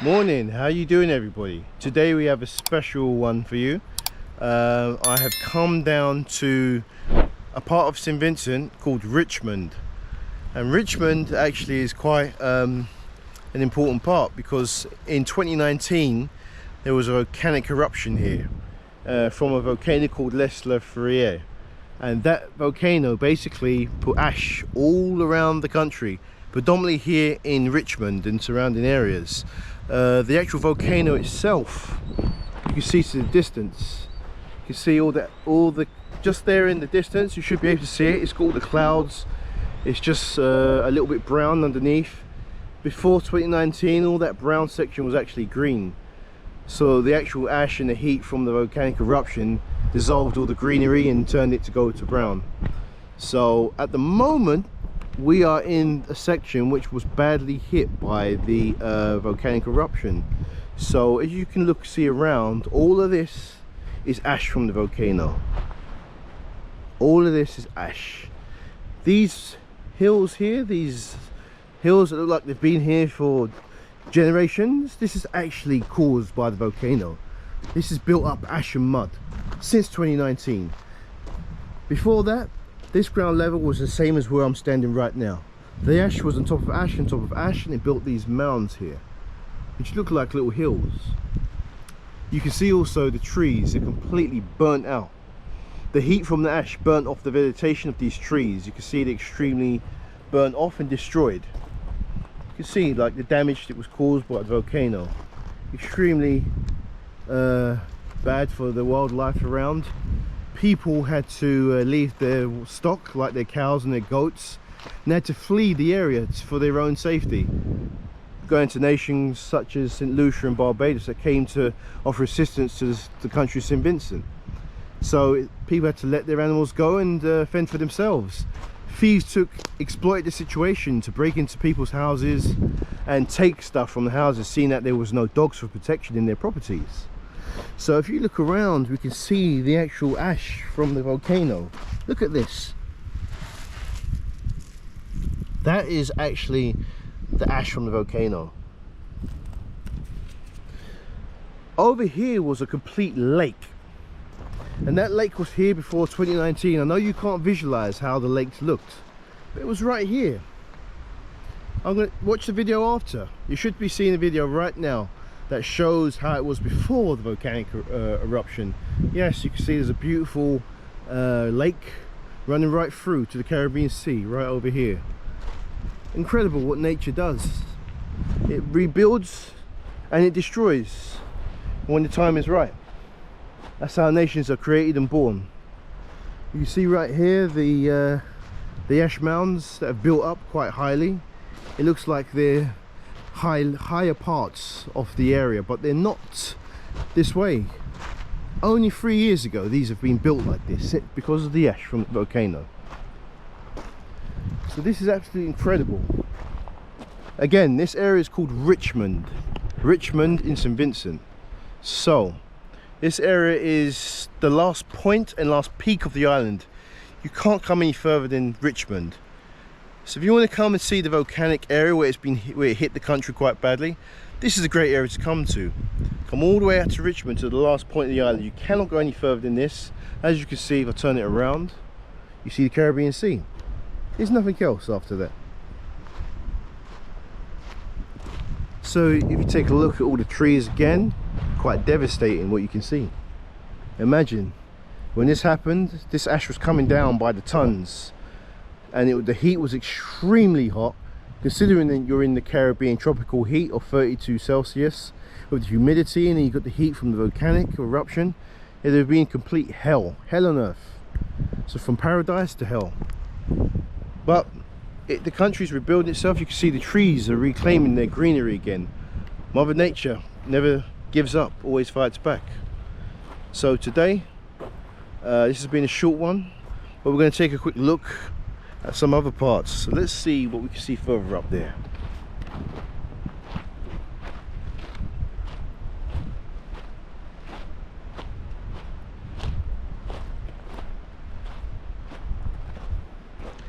Morning, how you doing everybody? Today we have a special one for you. I have come down to a part of St Vincent called Richmond, and Richmond actually is quite an important part because in 2019 there was a volcanic eruption here from a volcano called Soufriere, and that volcano basically put ash all around the country, predominantly here in Richmond and surrounding areas. The actual volcano itself, you can see to the distance, you can see all the just there in the distance, you should be able to see it. It's got all the clouds, it's just a little bit brown underneath. Before 2019 all that brown section was actually green, so the actual ash and the heat from the volcanic eruption dissolved all the greenery and turned it to go to brown. So at the moment we are in a section which was badly hit by the volcanic eruption. So as you can see around, all of this is ash from the volcano. All of this is ash. These hills here, these hills that look like they've been here for generations, this is actually caused by the volcano. This is built up ash and mud since 2019. Before that, this ground level was the same as where I'm standing right now. The ash was on top of ash on top of ash, and it built these mounds here which look like little hills. You can see also the trees are completely burnt out. The heat from the ash burnt off the vegetation of these trees. You can see it extremely burnt off and destroyed. You can see like the damage that was caused by the volcano. Extremely bad for the wildlife around. People had to leave their stock, like their cows and their goats, and had to flee the area for their own safety, going to nations such as St Lucia and Barbados that came to offer assistance to the country of St Vincent. So people had to let their animals go and fend for themselves. Thieves exploited the situation to break into people's houses and take stuff from the houses, seeing that there was no dogs for protection in their properties. So if you look around, we can see the actual ash from the volcano. Look at this. That is actually the ash from the volcano. Over here was a complete lake, and that lake was here before 2019. I know you can't visualize how the lakes looked, but it was right here. I'm going to watch the video after. You should be seeing the video right now that shows how it was before the volcanic eruption. Yes, you can see there's a beautiful lake running right through to the Caribbean Sea right over here. Incredible what nature does. It rebuilds and it destroys when the time is right. That's how nations are created and born. You can see right here the ash mounds that have built up quite highly. It looks like they're higher parts of the area, but they're not this way. Only 3 years ago these have been built like this because of the ash from the volcano. So this is absolutely incredible. Again, this area is called Richmond in St Vincent. So this area is the last point and last peak of the island. You can't come any further than Richmond. So if you want to come and see the volcanic area where it hit the country quite badly, this is a great area to come to. Come all the way out to Richmond, to the last point of the island. You cannot go any further than this. As you can see, if I turn it around, you see the Caribbean Sea. There's nothing else after that. So if you take a look at all the trees again, quite devastating what you can see. Imagine when this happened, this ash was coming down by the tons, and the heat was extremely hot, considering that you're in the Caribbean tropical heat of 32 Celsius with the humidity, and then you've got the heat from the volcanic eruption. It would have been complete hell on earth. So from paradise to hell. But the country's rebuilding itself. You can see the trees are reclaiming their greenery again. Mother Nature never gives up, always fights back. So today, this has been a short one, but we're going to take a quick look at some other parts. So let's see what we can see further up there.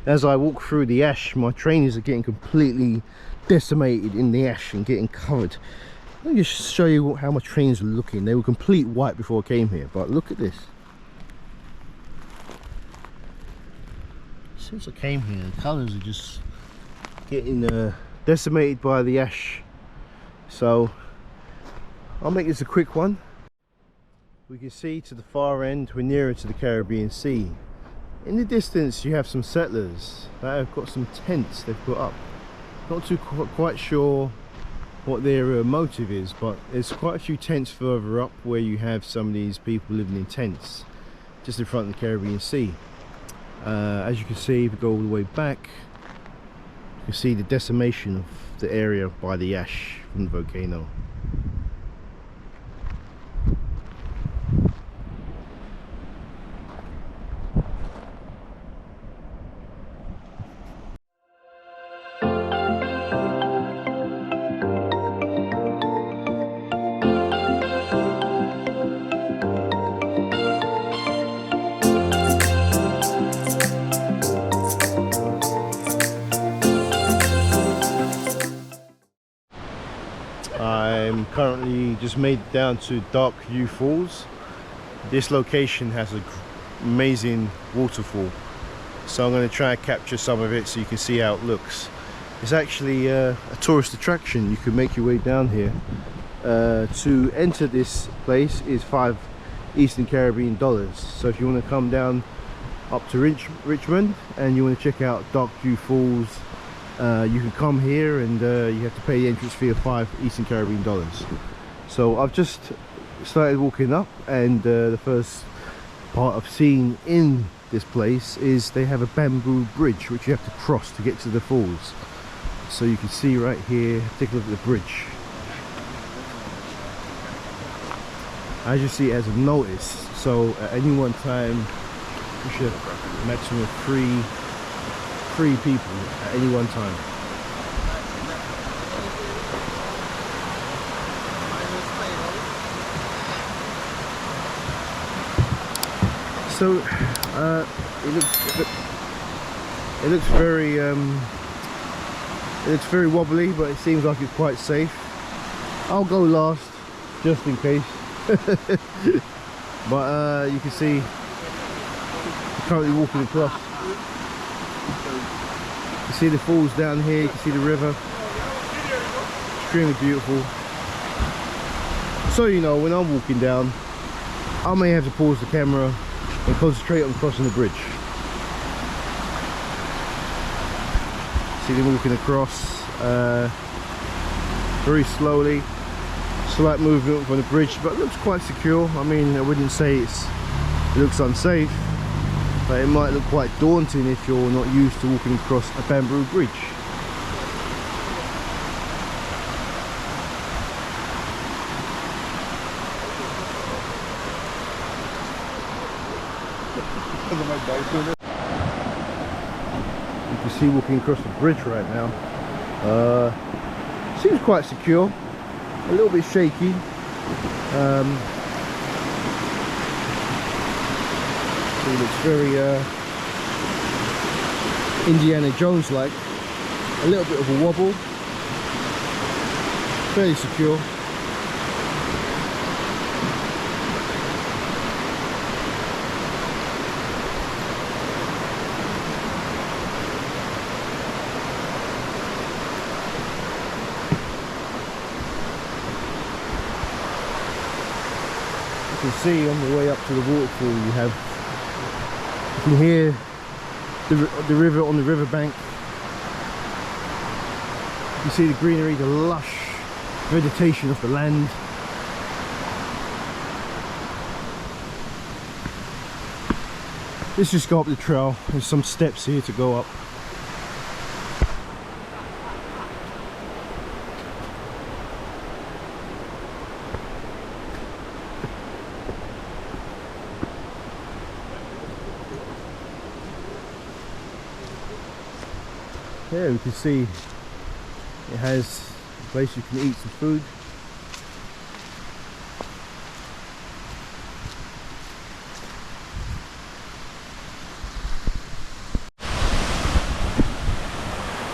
As I walk through the ash, my trainers are getting completely decimated in the ash and getting covered. Let me just show you how my trains were looking. They were complete white before I came here, but look at this. Since I came here, the colours are just getting decimated by the ash. So I'll make this a quick one. We can see to the far end we're nearer to the Caribbean Sea. In the distance you have some settlers that have got some tents they've put up. Not too quite sure what their motive is, but there's quite a few tents further up where you have some of these people living in tents just in front of the Caribbean Sea. As you can see, if you go all the way back, you can see the decimation of the area by the ash from the volcano. I'm currently just made it down to Dark View Falls. This location has an amazing waterfall, so I'm going to try and capture some of it so you can see how it looks. It's actually a tourist attraction. You can make your way down here. To enter this place is 5 Eastern Caribbean dollars. So if you want to come down up to Richmond and you want to check out Dark View Falls, you can come here, and you have to pay the entrance fee of 5 Eastern Caribbean dollars. So I've just started walking up, and the first part I've seen in this place is they have a bamboo bridge which you have to cross to get to the falls. So you can see right here, take a look at the bridge. As you see, it has a notice, so at any one time you should have a maximum of three people at any one time. So it looks very wobbly, but it seems like it's quite safe. I'll go last just in case. But you can see I'm currently walking across. You see the falls down here, you can see the river. Extremely beautiful. So you know, when I'm walking down, I may have to pause the camera and concentrate on crossing the bridge. See them walking across very slowly. Slight movement from the bridge, but it looks quite secure. I mean, I wouldn't say it looks unsafe, but it might look quite daunting if you're not used to walking across a bamboo bridge. You can see walking across the bridge right now. Seems quite secure, a little bit shaky. It looks very Indiana Jones like. A little bit of a wobble. Fairly secure. You can see on the way up to the waterfall you can hear the river on the riverbank. You see the greenery, the lush vegetation of the land. Let's just go up the trail. There's some steps here to go up. There we can see it has a place you can eat some food.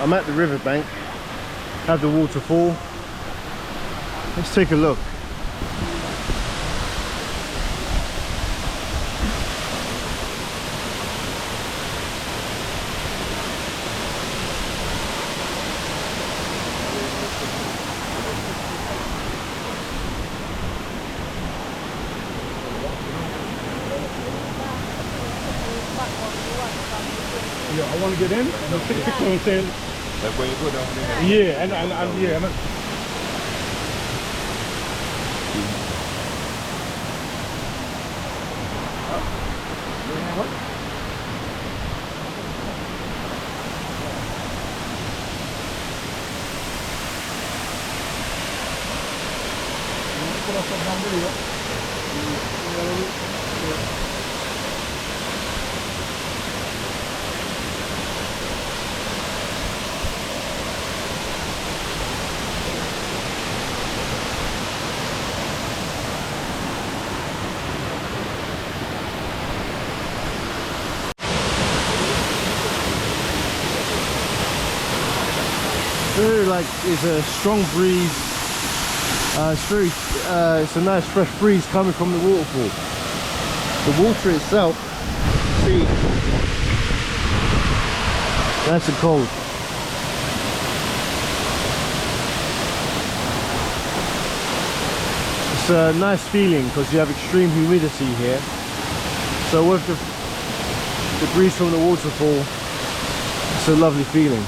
I'm at the riverbank, have the waterfall. Let's take a look. Yeah, I want to get in and take a picture and say, Like when you go down there. yeah, and yeah, and Very like it's a strong breeze. It's a nice fresh breeze coming from the waterfall. The water itself, see, nice and cold. It's a nice feeling because you have extreme humidity here. So with the breeze from the waterfall, it's a lovely feeling.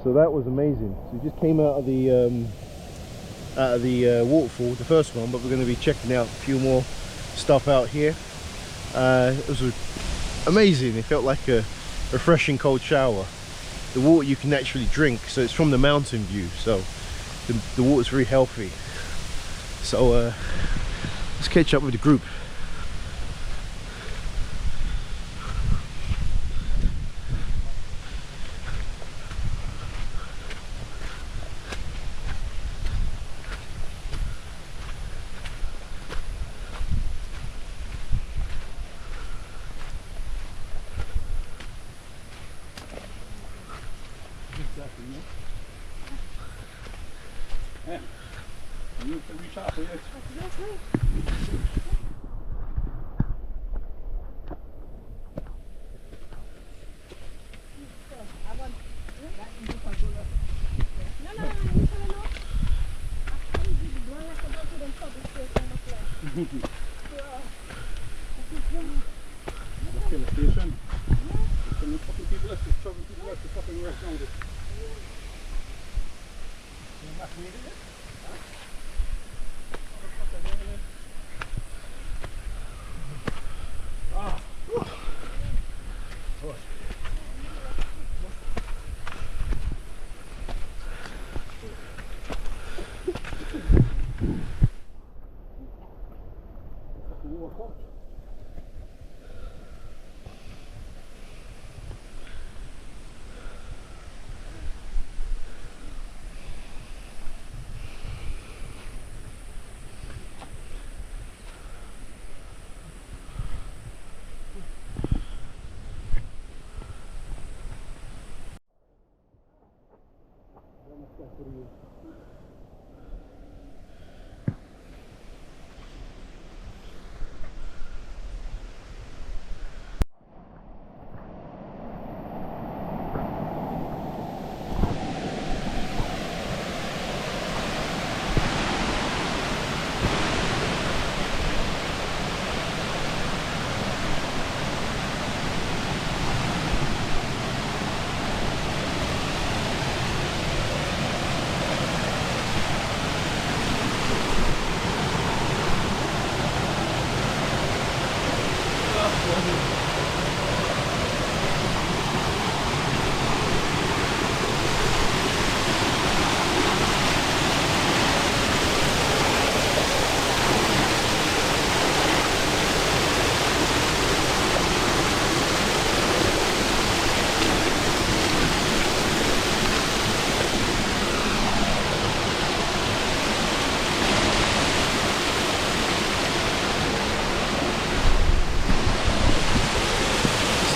So that was amazing. So we just came out of the waterfall, the first one, but we're going to be checking out a few more stuff out here. It was amazing. It felt like a refreshing cold shower. The water you can actually drink, so it's from the mountain view, so the water's very healthy. So let's catch up with the group.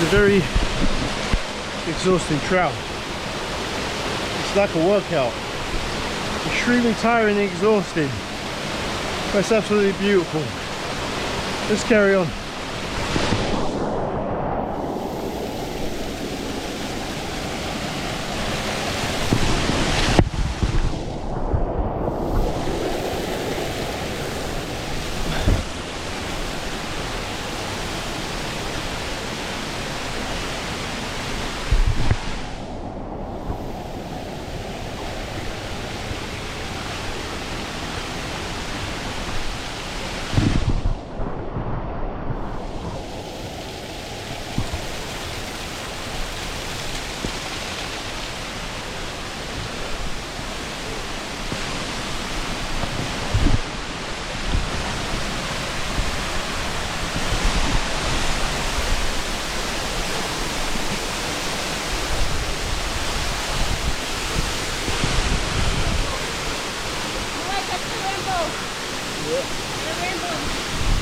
It's a very exhausting trail. It's like a workout. Extremely tiring and exhausting. But it's absolutely beautiful. Let's carry on.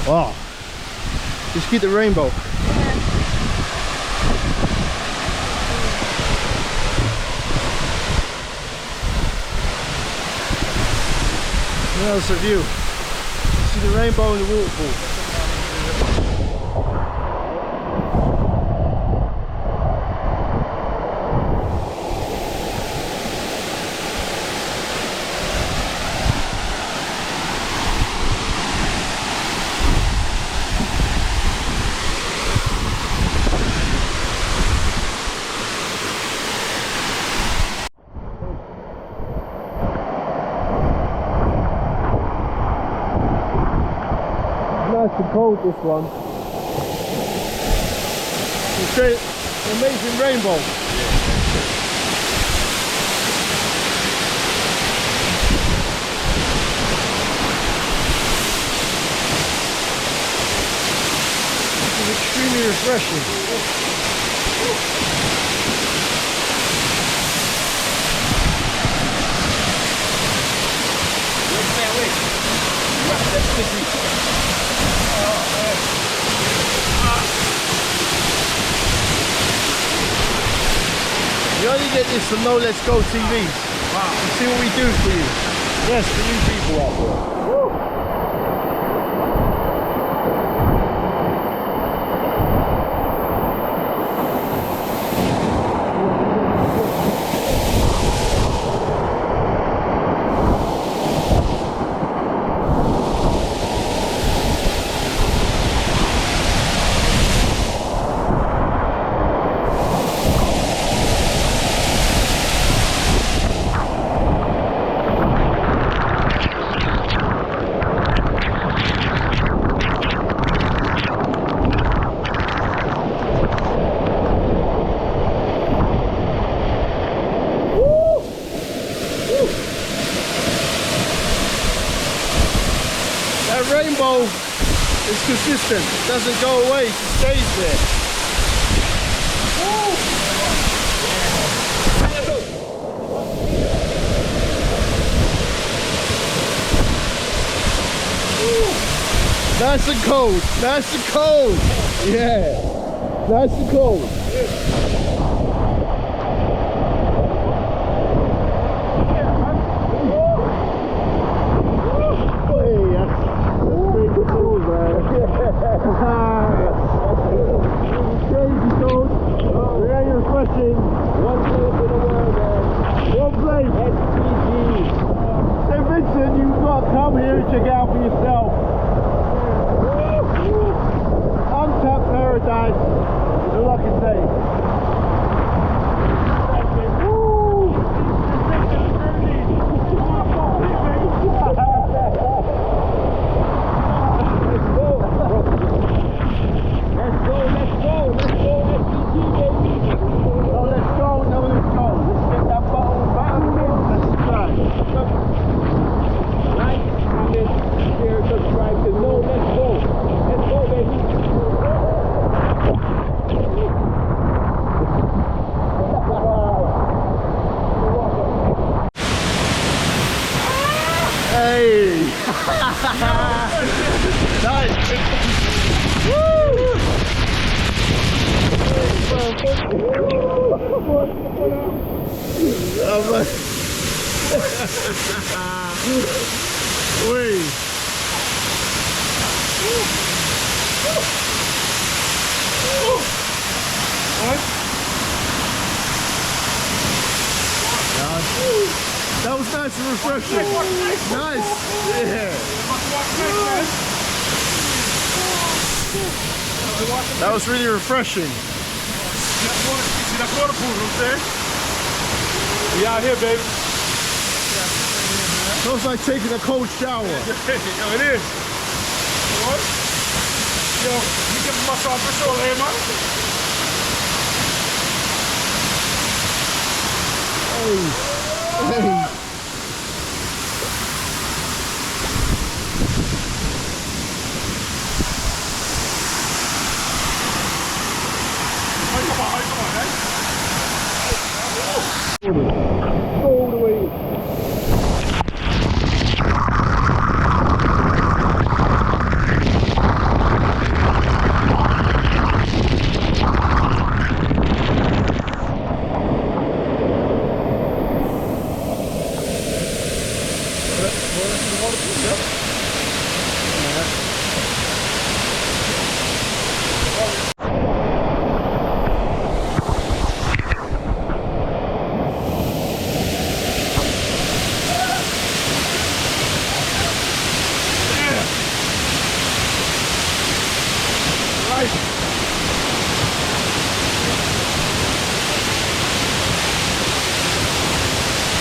Wow, just get the rainbow. That's the view. See the rainbow and the waterfall. Nice and cold, this one. It's great, amazing rainbow. This is extremely refreshing. You only get this from Knowlets Go TV. Wow. You see what we do for you. Yes, for you people out there. Woo. Rainbow is consistent, it doesn't go away, it stays there. Woo! Nice and cold, nice and cold. Yeah, nice and cold. St Vincent, you've got to come here and check it out for yourself. Untapped paradise, all I can say. Oh, man. Wait. That was nice and refreshing. Nice. Yeah. That was really refreshing. See that water pool up there? We out here, baby. Feels like taking a cold shower. Yo, it is. What? Yo, you get my massage for sure, hey, man. Hey. All the way.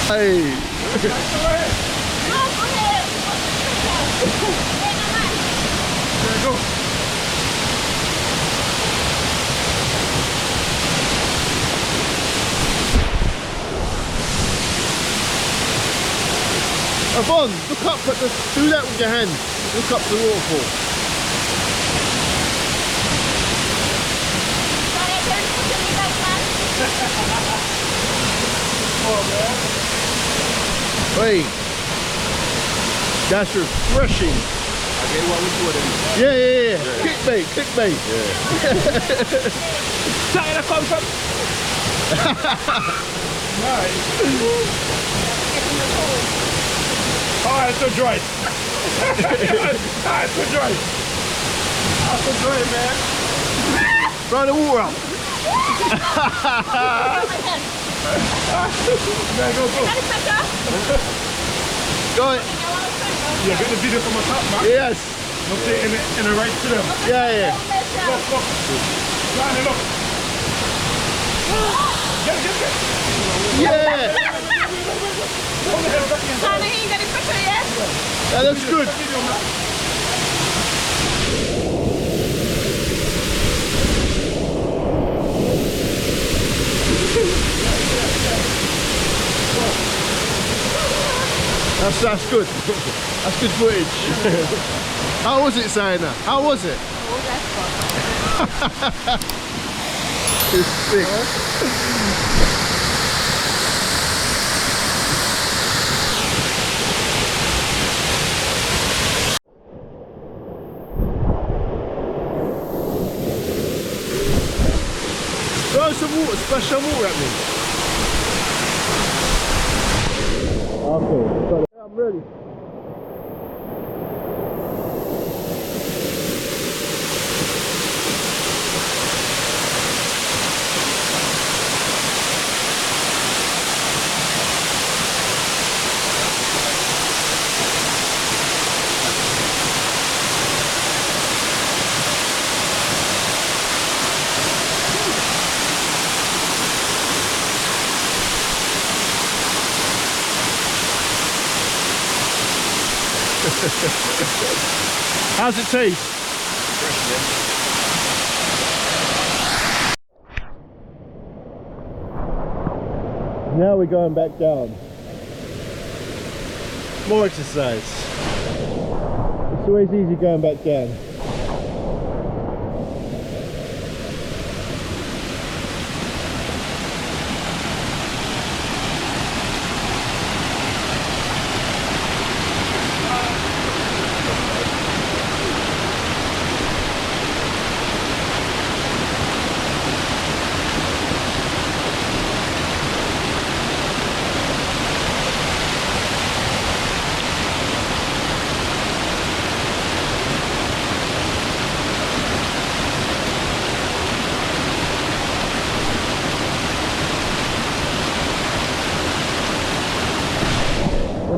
Hey. Go. Yvonne, look up at the, do that with your hand. Look up the waterfall. Wait. That's refreshing. Okay, what we do then? Yeah. Clickbait. China come from. Nice. Oh, it's so dry. It's so dry. It's so dry, man. Run the water up. Man, go. Go ahead. Yeah, get the video from the top, man. Yes. Look there in the right to them. Yeah. Look. Johnny, look. Get. Yeah. That looks good. That's good. That's good footage. How was it, Saina? How was it? It's sick. Throw some water, splash some water at me. Okay, got it. I'm ready. How's it taste? Now we're going back down. More exercise. It's always easy going back down.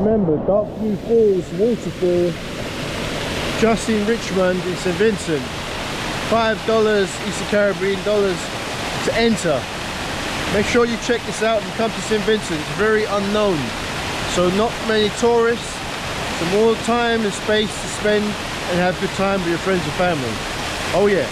Remember, Dark Blue Falls waterfall just in Richmond in St Vincent. $5 Eastern Caribbean dollars to enter. Make sure you check this out and come to St Vincent. It's very unknown, so not many tourists, so more time and space to spend and have a good time with your friends and family. Oh yeah.